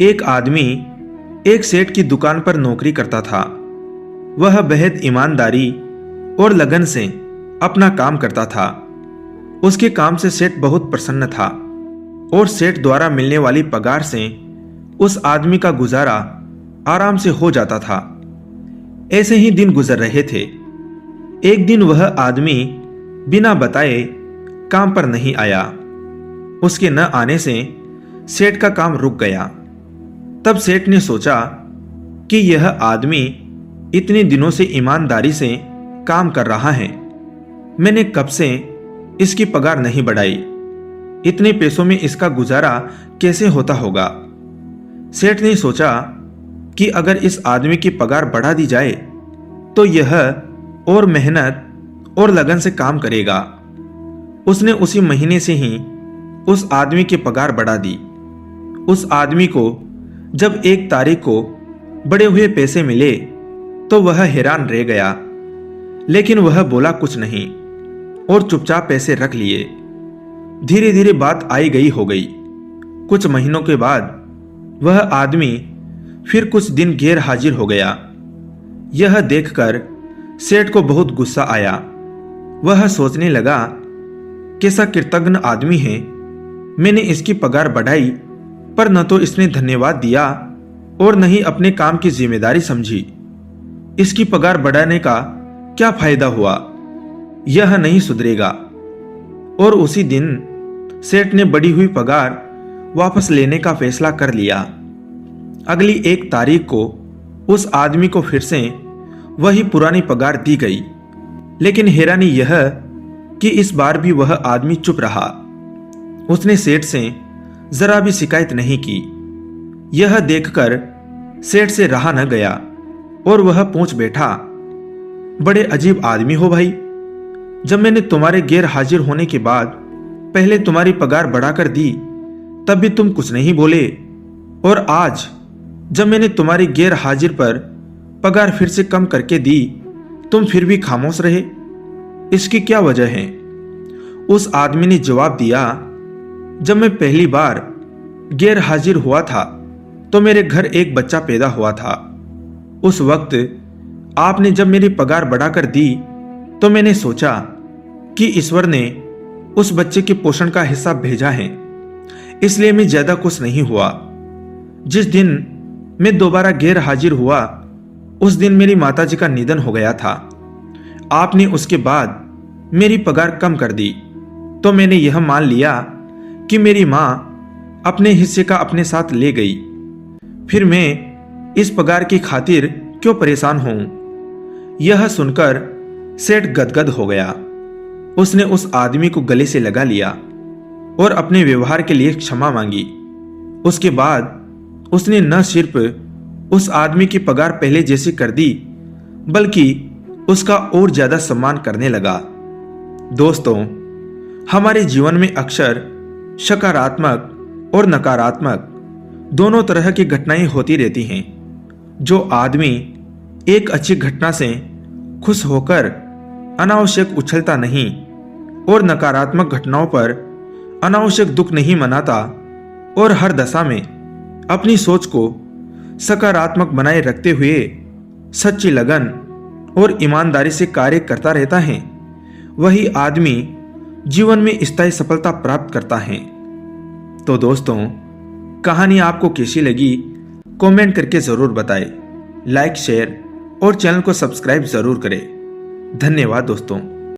एक आदमी एक सेठ की दुकान पर नौकरी करता था। वह बेहद ईमानदारी और लगन से अपना काम करता था। उसके काम से सेठ बहुत प्रसन्न था और सेठ द्वारा मिलने वाली पगार से उस आदमी का गुजारा आराम से हो जाता था। ऐसे ही दिन गुजर रहे थे। एक दिन वह आदमी बिना बताए काम पर नहीं आया। उसके न आने से सेठ का काम रुक गया। तब सेठ ने सोचा कि यह आदमी इतने दिनों से ईमानदारी से काम कर रहा है, मैंने कब से इसकी पगार नहीं बढ़ाई, इतने पैसों में इसका गुजारा कैसे होता होगा। सेठ ने सोचा कि अगर इस आदमी की पगार बढ़ा दी जाए तो यह और मेहनत और लगन से काम करेगा। उसने उसी महीने से ही उस आदमी की पगार बढ़ा दी। उस आदमी को जब 1 तारीख को बड़े हुए पैसे मिले तो वह हैरान रह गया, लेकिन वह बोला कुछ नहीं और चुपचाप पैसे रख लिए। धीरे धीरे बात आई गई हो गई। कुछ महीनों के बाद वह आदमी फिर कुछ दिन गैर हाजिर हो गया। यह देखकर सेठ को बहुत गुस्सा आया। वह सोचने लगा, कैसा कृतज्ञ आदमी है, मैंने इसकी पगार बढ़ाई पर न तो इसने धन्यवाद दिया और न ही अपने काम की जिम्मेदारी समझी। इसकी पगार बढ़ाने का क्या फायदा हुआ, यह नहीं सुधरेगा। और उसी दिन सेठ ने बढ़ी हुई पगार वापस लेने का फैसला कर लिया। अगली 1 तारीख को उस आदमी को फिर से वही पुरानी पगार दी गई, लेकिन हैरानी यह कि इस बार भी वह आदमी चुप रहा। उसने सेठ से जरा भी शिकायत नहीं की। यह देखकर सेठ से रहा न गया और वह पूछ बैठा, बड़े अजीब आदमी हो भाई, जब मैंने तुम्हारे गैर हाजिर होने के बाद पहले तुम्हारी पगार बढ़ाकर दी तब भी तुम कुछ नहीं बोले, और आज जब मैंने तुम्हारी गैर हाजिर पर पगार फिर से कम करके दी तुम फिर भी खामोश रहे, इसकी क्या वजह है। उस आदमी ने जवाब दिया, जब मैं पहली बार गैर हाजिर हुआ था तो मेरे घर एक बच्चा पैदा हुआ था। उस वक्त आपने जब मेरी पगार बढ़ाकर दी तो मैंने सोचा कि ईश्वर ने उस बच्चे के पोषण का हिस्सा भेजा है, इसलिए मैं ज्यादा खुश नहीं हुआ। जिस दिन मैं दोबारा गैर हाजिर हुआ उस दिन मेरी माताजी का निधन हो गया था। आपने उसके बाद मेरी पगार कम कर दी तो मैंने यह मान लिया कि मेरी माँ अपने हिस्से का अपने साथ ले गई। फिर मैं इस पगार की खातिर क्यों परेशान हूं। यह सुनकर सेठ गदगद हो गया। उसने उस आदमी को गले से लगा लिया और अपने व्यवहार के लिए क्षमा मांगी। उसके बाद उसने न सिर्फ उस आदमी की पगार पहले जैसी कर दी बल्कि उसका और ज्यादा सम्मान करने लगा। दोस्तों, हमारे जीवन में अक्सर सकारात्मक और नकारात्मक दोनों तरह की घटनाएं होती रहती हैं। जो आदमी एक अच्छी घटना से खुश होकर अनावश्यक उछलता नहीं और नकारात्मक घटनाओं पर अनावश्यक दुख नहीं मनाता और हर दशा में अपनी सोच को सकारात्मक बनाए रखते हुए सच्ची लगन और ईमानदारी से कार्य करता रहता है, वही आदमी जीवन में स्थायी सफलता प्राप्त करता है। तो दोस्तों, कहानी आपको कैसी लगी कमेंट करके जरूर बताएं। लाइक, शेयर और चैनल को सब्सक्राइब जरूर करें। धन्यवाद दोस्तों।